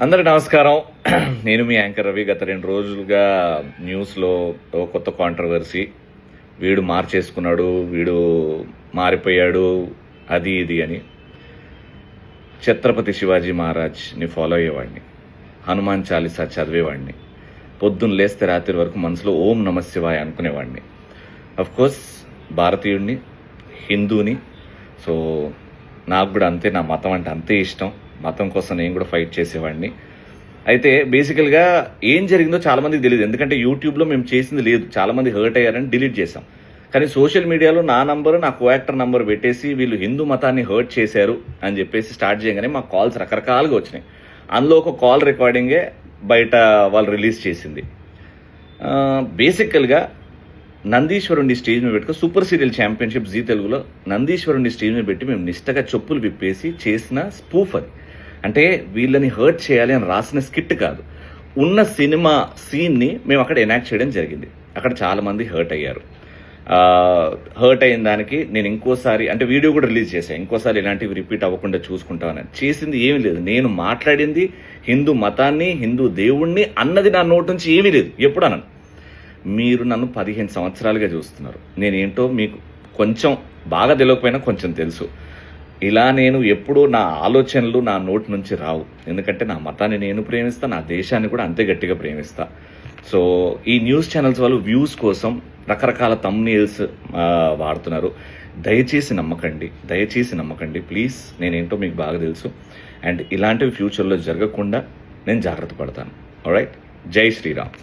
అందరికి నమస్కారం. నేను మీ యాంకర్ రవి. గత 2 రోజులుగా న్యూస్లో కొత్త కాంట్రవర్సీ, వీడు మార్చేసుకున్నాడు, వీడు మారిపోయాడు, అది ఇది అని. ఛత్రపతి శివాజీ మహారాజ్ని ఫాలో అయ్యేవాడిని, హనుమాన్ చాలీసా చదివేవాడిని, పొద్దున్న లేస్తే రాత్రి వరకు మనసులో ఓం నమ శివాయ అనుకునేవాడిని. కోర్స్ భారతీయుడిని, హిందూని. సో నాకు కూడా అంతే, నా మతం అంటే అంతే ఇష్టం. మతం కోసం నేను కూడా ఫైట్ చేసేవాడిని. అయితే బేసికల్గా ఏం జరిగిందో చాలామందికి తెలియదు, ఎందుకంటే యూట్యూబ్లో మేము చేసింది లేదు. చాలామంది హర్ట్ అయ్యారని డిలీట్ చేశాం. కానీ సోషల్ మీడియాలో నా నంబరు, నా కో యాక్టర్ నంబర్ పెట్టేసి వీళ్ళు హిందూ మతాన్ని హర్ట్ చేశారు అని చెప్పేసి స్టార్ట్ చేయగానే మా కాల్స్ రకరకాలుగా వచ్చినాయి. అందులో ఒక కాల్ రికార్డింగే బయట వాళ్ళు రిలీజ్ చేసింది. బేసికల్గా నందీశ్వరుణ్ణి స్టేజ్ మీద పెట్టుకో, సూపర్ సీరియల్ ఛాంపియన్షిప్ జీ తెలుగులో నందీశ్వరుణ్ణి స్టేజ్ మీద పెట్టి మేము నిష్టగా చెప్పులు విప్పేసి చేసిన స్పూఫ్ అది. అంటే వీళ్ళని హర్ట్ చేయాలి అని రాసిన స్కిట్ కాదు, ఉన్న సినిమా సీన్ని మేము అక్కడ ఎనాక్ట్ చేయడం జరిగింది. అక్కడ చాలామంది హర్ట్ అయ్యారు. హర్ట్ అయిన దానికి నేను ఇంకోసారి అంటే వీడియో కూడా రిలీజ్ చేశాను, ఇంకోసారి ఇలాంటివి రిపీట్ అవ్వకుండా చూసుకుంటామని. చేసింది ఏమీ లేదు, నేను మాట్లాడింది హిందూ మతాన్ని, హిందూ దేవుణ్ణి అన్నది నా నోటి నుంచి ఏమీ లేదు. ఎప్పుడు అన్నాను, మీరు నన్ను 15 సంవత్సరాలుగా చూస్తున్నారు, నేనేంటో మీకు కొంచెం బాగా తెలియకపోయినా కొంచెం తెలుసు. ఇలా నేను ఎప్పుడూ నా ఆలోచనలు నా నోటి నుంచి రావు, ఎందుకంటే నా మతాన్ని నేను ప్రేమిస్తా, నా దేశాన్ని కూడా అంతే గట్టిగా ప్రేమిస్తా. సో ఈ న్యూస్ ఛానల్స్ వాళ్ళు వ్యూస్ కోసం రకరకాల థంబ్నెయిల్స్ వాడుతున్నారు. దయచేసి నమ్మకండి ప్లీజ్. నేనేంటో మీకు బాగా తెలుసు, అండ్ ఇలాంటివి ఫ్యూచర్లో జరగకుండా నేను జాగ్రత్త పడతాను. ఆల్రైట్, జై శ్రీరామ్.